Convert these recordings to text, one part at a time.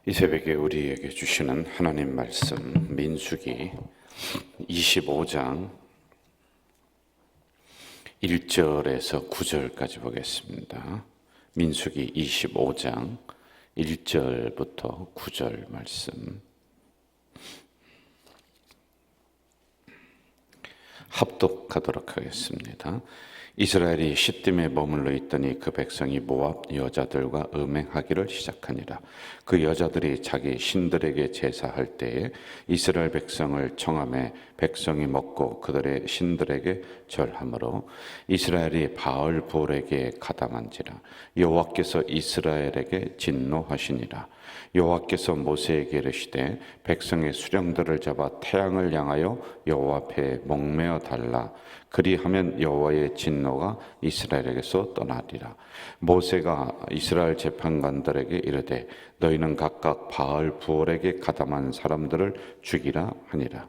이 새벽에 우리에게 주시는 하나님 말씀 민수기 25장 1절에서 9절까지 보겠습니다. 민수기 25장 1절부터 9절 말씀 합독하도록 하겠습니다. 이스라엘이 시딤에 머물러 있더니 그 백성이 모압 여자들과 음행하기를 시작하니라. 그 여자들이 자기 신들에게 제사할 때에 이스라엘 백성을 청함에 백성이 먹고 그들의 신들에게 절하므로 이스라엘이 바알 볼에게 가담한지라. 여호와께서 이스라엘에게 진노하시니라. 여호와께서 모세에게 이르시되 백성의 수령들을 잡아 태양을 향하여 여호와 앞에 목매어 달라. 그리하면 여호와의 진노가 이스라엘에게서 떠나리라. 모세가 이스라엘 재판관들에게 이르되 너희는 각각 바알 부올에게 가담한 사람들을 죽이라 하니라.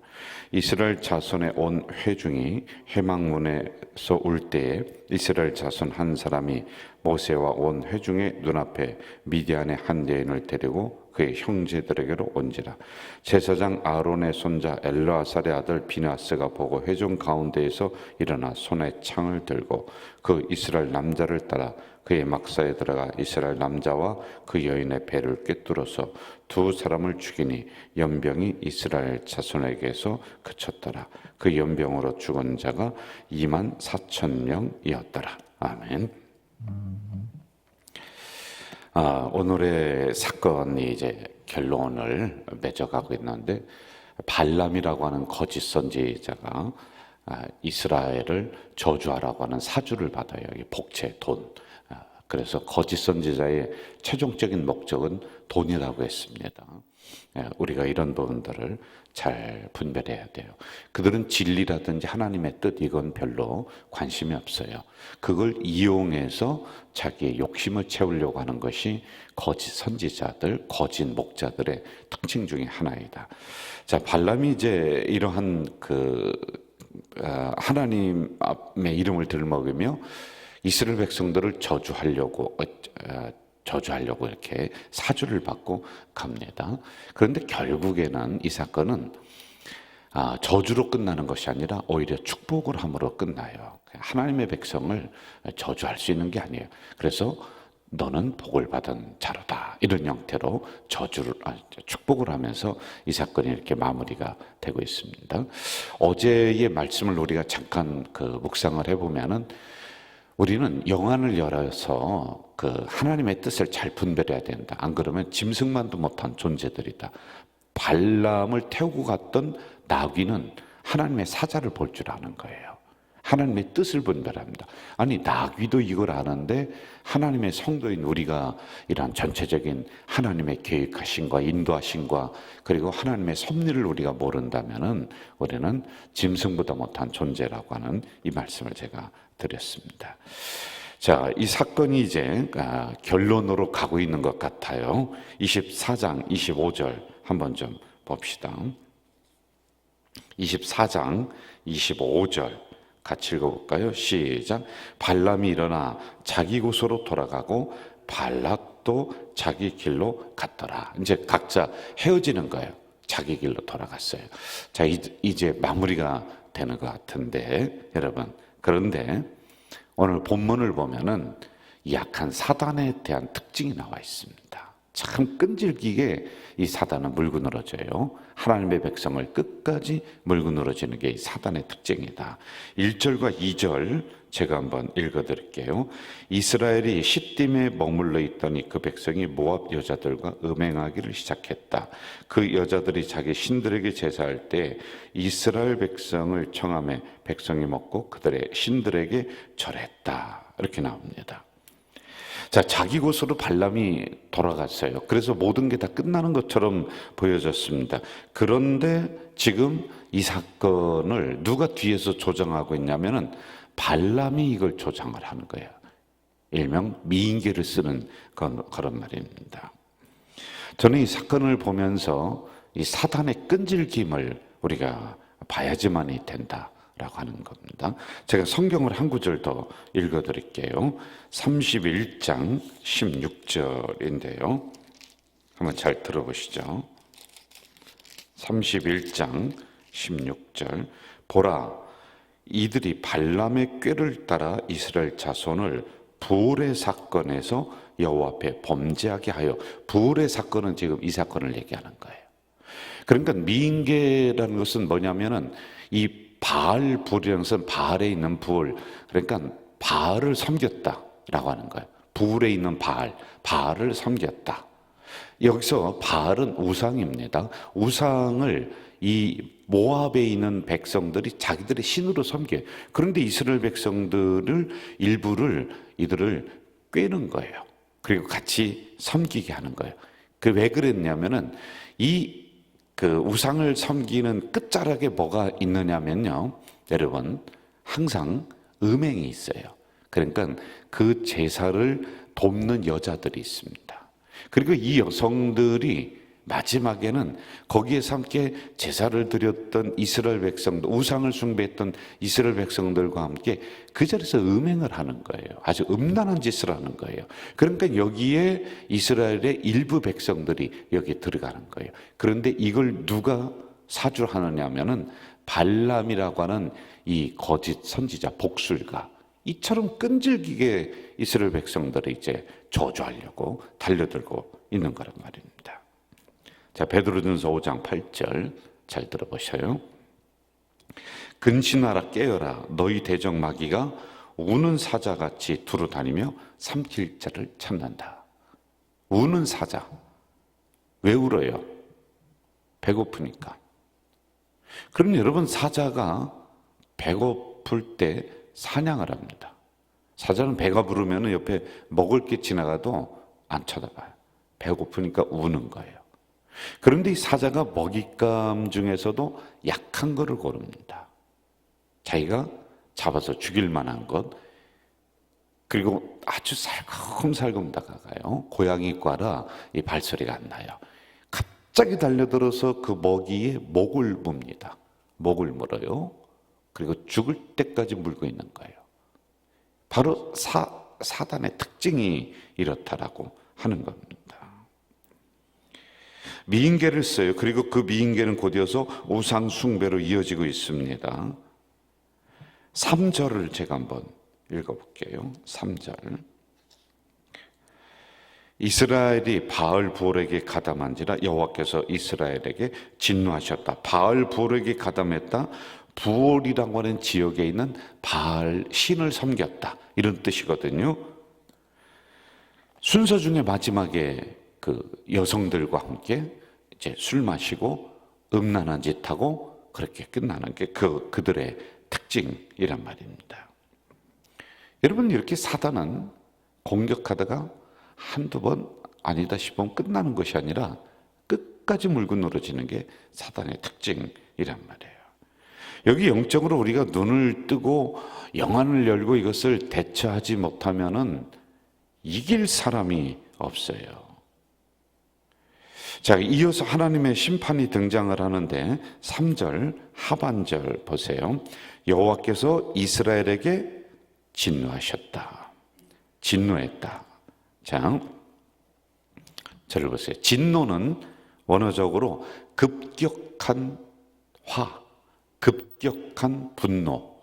이스라엘 자손의 온 회중이 회막문에서 울 때에 이스라엘 자손 한 사람이 모세와 온 회중의 눈앞에 미디안의 한 여인을 데리고 그의 형제들에게로 온지라. 제사장 아론의 손자 엘르아살의 아들 비나스가 보고 회중 가운데에서 일어나 손에 창을 들고 그 이스라엘 남자를 따라 그의 막사에 들어가 이스라엘 남자와 그 여인의 배를 꿰뚫어서 두 사람을 죽이니 연병이 이스라엘 자손에게서 그쳤더라. 그 연병으로 죽은 자가 24,000명이었더라. 아멘. 오늘의 사건이 이제 결론을 맺어가고 있는데, 발람이라고 하는 거짓 선지자가 이스라엘을 저주하라고 하는 사주를 받아요. 복채, 돈. 그래서 거짓 선지자의 최종적인 목적은 돈이라고 했습니다. 우리가 이런 부분들을 잘 분별해야 돼요. 그들은 진리라든지 하나님의 뜻 이건 별로 관심이 없어요. 그걸 이용해서 자기의 욕심을 채우려고 하는 것이 거짓 선지자들, 거짓 목자들의 특징 중에 하나이다. 자, 발람이 이제 이러한 하나님의 이름을 들먹이며 이스라엘 백성들을 저주하려고 이렇게 사주를 받고 갑니다. 그런데 결국에는 이 사건은 저주로 끝나는 것이 아니라 오히려 축복을 함으로 끝나요. 하나님의 백성을 저주할 수 있는 게 아니에요. 그래서 너는 복을 받은 자로다, 이런 형태로 축복을 하면서 이 사건이 이렇게 마무리가 되고 있습니다. 어제의 말씀을 우리가 잠깐 묵상을 해보면은 우리는 영안을 열어서 하나님의 뜻을 잘 분별해야 된다. 안 그러면 짐승만도 못한 존재들이다. 발람을 태우고 갔던 나귀는 하나님의 사자를 볼 줄 아는 거예요. 하나님의 뜻을 분별합니다. 아니, 나귀도 이걸 아는데 하나님의 성도인 우리가 이러한 전체적인 하나님의 계획하심과 인도하심과 그리고 하나님의 섭리를 우리가 모른다면은 우리는 짐승보다 못한 존재라고 하는 이 말씀을 제가 드렸습니다. 자, 이 사건이 이제 결론으로 가고 있는 것 같아요. 24장 25절 한번 좀 봅시다. 24장 25절 같이 읽어볼까요? 시작. 발람이 일어나 자기 곳으로 돌아가고 발락도 자기 길로 갔더라. 이제 각자 헤어지는 거예요. 자기 길로 돌아갔어요. 자, 이제 마무리가 되는 것 같은데 여러분, 그런데 오늘 본문을 보면은 약한 사단에 대한 특징이 나와 있습니다. 참 끈질기게 이 사단은 물고 늘어져요. 하나님의 백성을 끝까지 물고 늘어지는 게 이 사단의 특징이다. 1절과 2절 제가 한번 읽어드릴게요. 이스라엘이 시딤에 머물러 있더니 그 백성이 모압 여자들과 음행하기를 시작했다. 그 여자들이 자기 신들에게 제사할 때 이스라엘 백성을 청함에 백성이 먹고 그들의 신들에게 절했다. 이렇게 나옵니다. 자, 자기 곳으로 발람이 돌아갔어요. 그래서 모든 게 다 끝나는 것처럼 보여졌습니다. 그런데 지금 이 사건을 누가 뒤에서 조정하고 있냐면은 발람이 이걸 조장을 하는 거예요. 일명 미인계를 쓰는 그런 말입니다. 저는 이 사건을 보면서 이 사단의 끈질김을 우리가 봐야지만이 된다라고 하는 겁니다. 제가 성경을 한 구절 더 읽어드릴게요. 31장 16절인데요. 한번 잘 들어보시죠. 31장 16절. 보라, 이들이 발람의 꾀를 따라 이스라엘 자손을 부울의 사건에서 여호와 앞에 범죄하게 하여. 부울의 사건은 지금 이 사건을 얘기하는 거예요. 그러니까 미인계라는 것은 뭐냐면은 이 바알 부울이라는 것은 바알에 있는 부울, 그러니까 바알을 섬겼다라고 하는 거예요. 부울에 있는 바알을 섬겼다. 여기서 바알은 우상입니다. 우상을 이 모압에 있는 백성들이 자기들의 신으로 섬겨요. 그런데 이스라엘 백성들을 일부를 이들을 꿰는 거예요. 그리고 같이 섬기게 하는 거예요. 그 왜 그랬냐면은 그 우상을 섬기는 끝자락에 뭐가 있느냐면요, 여러분, 항상 음행이 있어요. 그러니까 그 제사를 돕는 여자들이 있습니다. 그리고 이 여성들이 마지막에는 거기에서 함께 제사를 드렸던 이스라엘 백성들, 우상을 숭배했던 이스라엘 백성들과 함께 그 자리에서 음행을 하는 거예요. 아주 음란한 짓을 하는 거예요. 그러니까 여기에 이스라엘의 일부 백성들이 여기에 들어가는 거예요. 그런데 이걸 누가 사주를 하느냐 하면은 발람이라고 하는 이 거짓 선지자, 복술가, 이처럼 끈질기게 이스라엘 백성들을 이제 저주하려고 달려들고 있는 거란 말입니다. 자, 베드로전서 5장 8절 잘 들어보셔요. 근신하라, 깨어라. 너희 대적 마귀가 우는 사자같이 두루 다니며 삼킬 자를 찾는다. 우는 사자. 왜 울어요? 배고프니까. 그럼 여러분, 사자가 배고플 때 사냥을 합니다. 사자는 배가 부르면 옆에 먹을 게 지나가도 안 쳐다봐요. 배고프니까 우는 거예요. 그런데 이 사자가 먹잇감 중에서도 약한 거를 고릅니다. 자기가 잡아서 죽일 만한 것, 그리고 아주 살금살금 다가가요. 고양이과라 이 발소리가 안 나요. 갑자기 달려들어서 그 먹이에 목을 뭅니다. 목을 물어요. 그리고 죽을 때까지 물고 있는 거예요. 바로 사단의 특징이 이렇다라고 하는 겁니다. 미인계를 써요. 그리고 그 미인계는 곧이어서 우상 숭배로 이어지고 있습니다. 3절을 제가 한번 읽어볼게요. 3절. 이스라엘이 바알 부올에게 가담한지라 여호와께서 이스라엘에게 진노하셨다. 바알 부올에게 가담했다. 부올이라고 하는 지역에 있는 바알 신을 섬겼다, 이런 뜻이거든요. 순서 중에 마지막에 그 여성들과 함께 이제 술 마시고 음란한 짓 하고 그렇게 끝나는 게 그들의 특징이란 말입니다. 여러분, 이렇게 사단은 공격하다가 한두 번 아니다 싶으면 끝나는 것이 아니라 끝까지 물고 늘어지는 게 사단의 특징이란 말이에요. 여기 영적으로 우리가 눈을 뜨고 영안을 열고 이것을 대처하지 못하면은 이길 사람이 없어요. 자, 이어서 하나님의 심판이 등장을 하는데 3절 하반절 보세요. 여호와께서 이스라엘에게 진노하셨다. 진노했다. 자, 저를 보세요. 진노는 원어적으로 급격한 급격한 분노.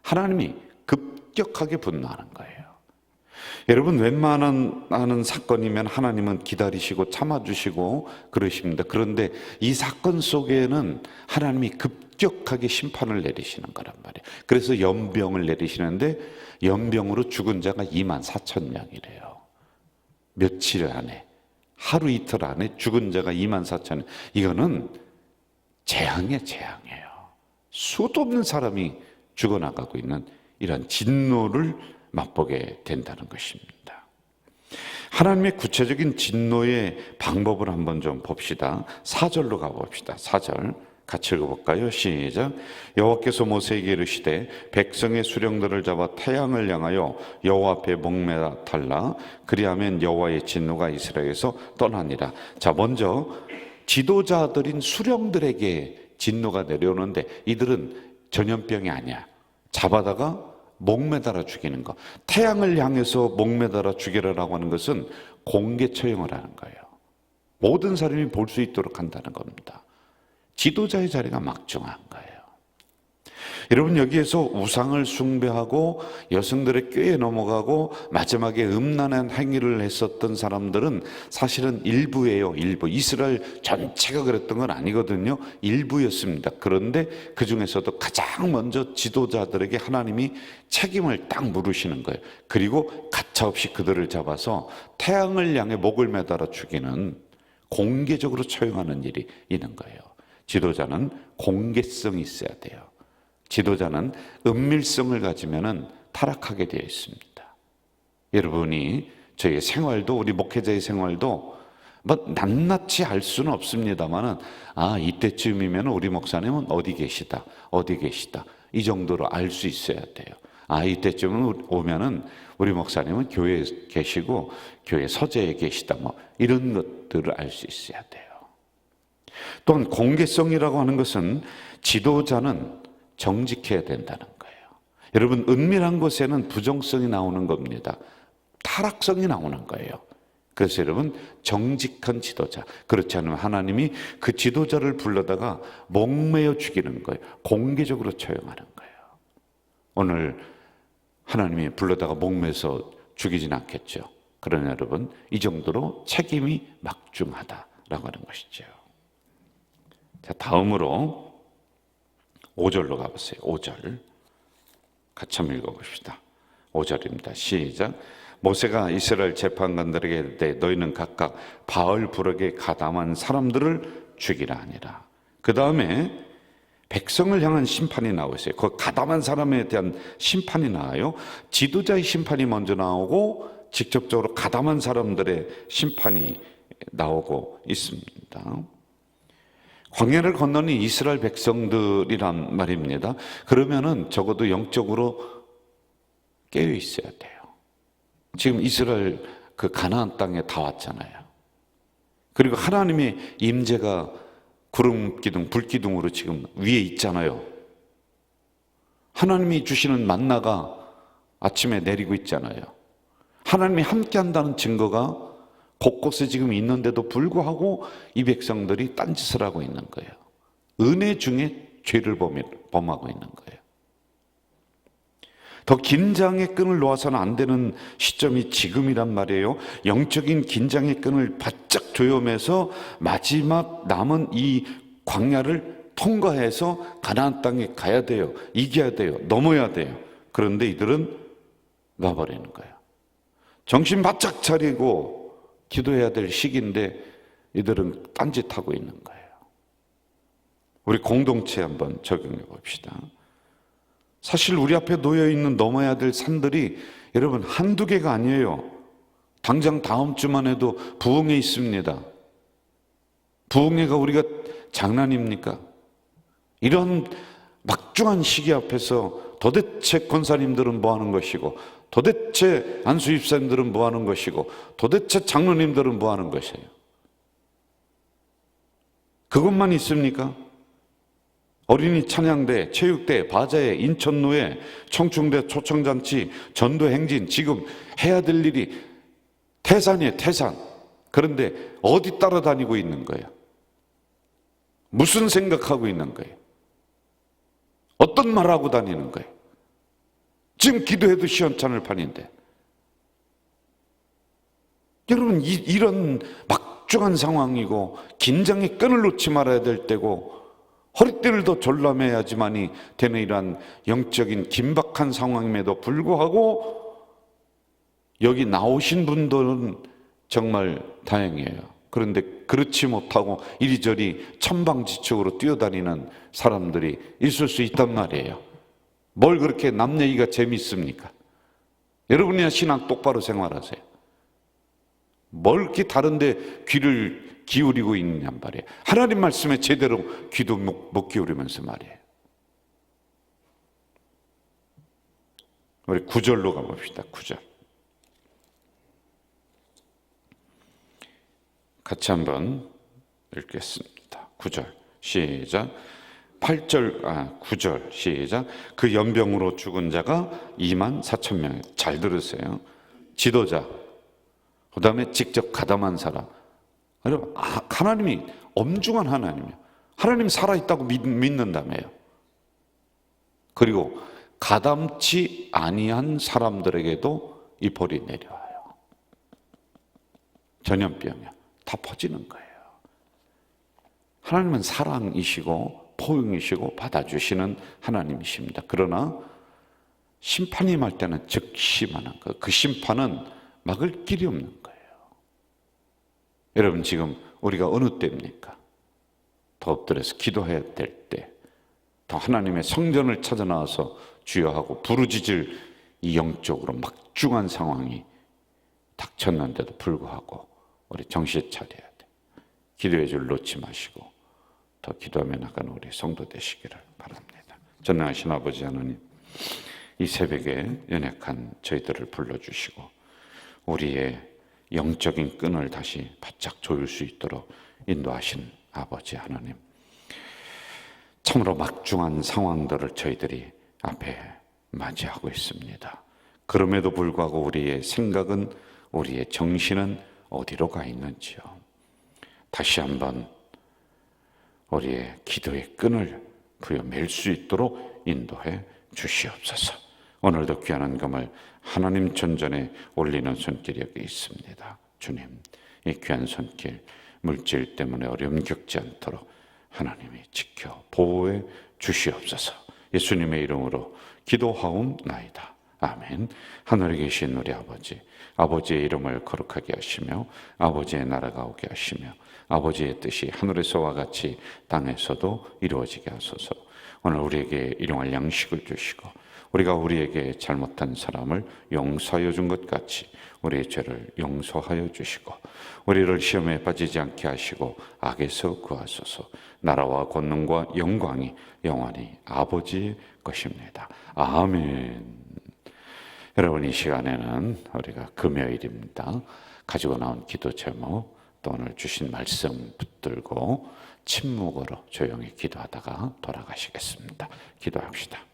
하나님이 급격하게 분노하는 거예요. 여러분, 웬만한 사건이면 하나님은 기다리시고 참아주시고 그러십니다. 그런데 이 사건 속에는 하나님이 급격하게 심판을 내리시는 거란 말이에요. 그래서 연병을 내리시는데 연병으로 죽은 자가 24,000명이래요. 며칠 안에, 하루 이틀 안에 죽은 자가 24,000명. 이거는 재앙이에요. 수도 없는 사람이 죽어나가고 있는 이런 진노를 맛보게 된다는 것입니다. 하나님의 구체적인 진노의 방법을 한번 좀 봅시다. 4절로 가봅시다. 4절 같이 읽어볼까요? 시작. 여호와께서 모세에게 이르시되 백성의 수령들을 잡아 태양을 향하여 여호와 앞에 목매어 달라. 그리하면 여호와의 진노가 이스라엘에서 떠나니라. 자, 먼저 지도자들인 수령들에게 진노가 내려오는데 이들은 전염병이 아니야. 잡아다가 목매달아 죽이는 거. 태양을 향해서 목매달아 죽이라라고 하는 것은 공개 처형을 하는 거예요. 모든 사람이 볼 수 있도록 한다는 겁니다. 지도자의 자리가 막중한 거예요. 여러분, 여기에서 우상을 숭배하고 여성들의 꾀에 넘어가고 마지막에 음란한 행위를 했었던 사람들은 사실은 일부예요. 일부. 이스라엘 전체가 그랬던 건 아니거든요. 일부였습니다. 그런데 그 중에서도 가장 먼저 지도자들에게 하나님이 책임을 딱 물으시는 거예요. 그리고 가차없이 그들을 잡아서 태양을 향해 목을 매달아 죽이는, 공개적으로 처형하는 일이 있는 거예요. 지도자는 공개성이 있어야 돼요. 지도자는 은밀성을 가지면은 타락하게 되어 있습니다. 여러분이 저희의 생활도, 우리 목회자의 생활도 뭐 낱낱이 알 수는 없습니다만은, 이때쯤이면 우리 목사님은 어디 계시다, 어디 계시다, 이 정도로 알 수 있어야 돼요. 이때쯤 오면은 우리 목사님은 교회에 계시고 교회 서재에 계시다, 뭐 이런 것들을 알 수 있어야 돼요. 또한 공개성이라고 하는 것은 지도자는 정직해야 된다는 거예요. 여러분, 은밀한 곳에는 부정성이 나오는 겁니다. 타락성이 나오는 거예요. 그래서 여러분, 정직한 지도자, 그렇지 않으면 하나님이 그 지도자를 불러다가 목매어 죽이는 거예요. 공개적으로 처형하는 거예요. 오늘 하나님이 불러다가 목매서 죽이진 않겠죠. 그러나 여러분, 이 정도로 책임이 막중하다라고 하는 것이죠. 자, 다음으로 5절로 가보세요. 5절 같이 한번 읽어봅시다. 5절입니다. 시작. 모세가 이스라엘 재판관들에게 이르되 너희는 각각 바알부락에 가담한 사람들을 죽이라 하니라. 그 다음에 백성을 향한 심판이 나오고 있어요. 그 가담한 사람에 대한 심판이 나와요. 지도자의 심판이 먼저 나오고 직접적으로 가담한 사람들의 심판이 나오고 있습니다. 광야를 건너는 이스라엘 백성들이란 말입니다. 그러면은 적어도 영적으로 깨어 있어야 돼요. 지금 이스라엘 그 가나안 땅에 다 왔잖아요. 그리고 하나님의 임재가 구름 기둥, 불 기둥으로 지금 위에 있잖아요. 하나님이 주시는 만나가 아침에 내리고 있잖아요. 하나님이 함께 한다는 증거가 곳곳에 지금 있는데도 불구하고 이 백성들이 딴짓을 하고 있는 거예요. 은혜 중에 죄를 범하고 있는 거예요. 더 긴장의 끈을 놓아서는 안 되는 시점이 지금이란 말이에요. 영적인 긴장의 끈을 바짝 조여매서 마지막 남은 이 광야를 통과해서 가나안 땅에 가야 돼요. 이겨야 돼요. 넘어야 돼요. 그런데 이들은 놔버리는 거예요. 정신 바짝 차리고 기도해야 될 시기인데 이들은 딴짓하고 있는 거예요. 우리 공동체 한번 적용해 봅시다. 사실 우리 앞에 놓여 있는 넘어야 될 산들이 여러분 한두 개가 아니에요. 당장 다음 주만 해도 부흥회 있습니다. 부흥회가 우리가 장난입니까? 이런 막중한 시기 앞에서 도대체 권사님들은 뭐 하는 것이고, 도대체 안수집사님들은 뭐 하는 것이고, 도대체 장로님들은 뭐 하는 것이에요? 그것만 있습니까? 어린이 찬양대, 체육대, 바자회, 인천노회, 청충대, 초청잔치, 전도행진, 지금 해야 될 일이 태산이에요, 태산. 그런데 어디 따라다니고 있는 거예요? 무슨 생각하고 있는 거예요? 어떤 말하고 다니는 거예요? 지금 기도해도 시원찮을 판인데. 여러분, 이런 막중한 상황이고 긴장의 끈을 놓지 말아야 될 때고 허리띠를 더 졸라매야지만이 되는 이러한 영적인 긴박한 상황임에도 불구하고 여기 나오신 분들은 정말 다행이에요. 그런데 그렇지 못하고 이리저리 천방지축으로 뛰어다니는 사람들이 있을 수 있단 말이에요. 뭘 그렇게 남 얘기가 재밌습니까? 여러분이나 신앙 똑바로 생활하세요. 뭘 이렇게 다른데 귀를 기울이고 있느냐 말이에요. 하나님 말씀에 제대로 귀도 못 기울이면서 말이에요. 우리 9절로 가봅시다. 9절 같이 한번 읽겠습니다. 9절 시작. 9절 시작. 그 연병으로 죽은 자가 24,000명. 잘 들으세요. 지도자, 그 다음에 직접 가담한 사람, 여러분, 하나님이 엄중한 하나님이에요. 하나님 살아있다고 믿는다며요. 그리고 가담치 아니한 사람들에게도 이 벌이 내려와요. 전염병이요. 다 퍼지는 거예요. 하나님은 사랑이시고 포용이시고 받아주시는 하나님이십니다. 그러나 심판이 임할 때는 즉시 임하는 거예요. 그 심판은 막을 길이 없는 거예요. 여러분, 지금 우리가 어느 때입니까? 더 엎드려서 기도해야 될 때, 더 하나님의 성전을 찾아 나와서 주여 하고 부르짖을 이 영적으로 막중한 상황이 닥쳤는데도 불구하고 우리 정신 차려야 돼. 기도의 줄 놓지 마시고 더 기도하며 나가는 우리 성도 되시기를 바랍니다. 전능하신 아버지 하나님, 이 새벽에 연약한 저희들을 불러주시고 우리의 영적인 끈을 다시 바짝 조일 수 있도록 인도하신 아버지 하나님, 참으로 막중한 상황들을 저희들이 앞에 맞이하고 있습니다. 그럼에도 불구하고 우리의 생각은, 우리의 정신은 어디로 가 있는지요. 다시 한번 우리의 기도의 끈을 부여맬 수 있도록 인도해 주시옵소서. 오늘도 귀한 헌금을 하나님 전전에 올리는 손길이 여기 있습니다. 주님, 이 귀한 손길 물질 때문에 어려움 겪지 않도록 하나님이 지켜 보호해 주시옵소서. 예수님의 이름으로 기도하옵나이다. 아멘. 하늘에 계신 우리 아버지, 아버지의 이름을 거룩하게 하시며 아버지의 나라가 오게 하시며 아버지의 뜻이 하늘에서와 같이 땅에서도 이루어지게 하소서. 오늘 우리에게 일용할 양식을 주시고 우리가 우리에게 잘못한 사람을 용서하여 준 것 같이 우리의 죄를 용서하여 주시고 우리를 시험에 빠지지 않게 하시고 악에서 구하소서. 나라와 권능과 영광이 영원히 아버지의 것입니다. 아멘. 여러분, 이 시간에는 우리가 금요일입니다. 가지고 나온 기도 제목, 또 오늘 주신 말씀 붙들고 침묵으로 조용히 기도하다가 돌아가시겠습니다. 기도합시다.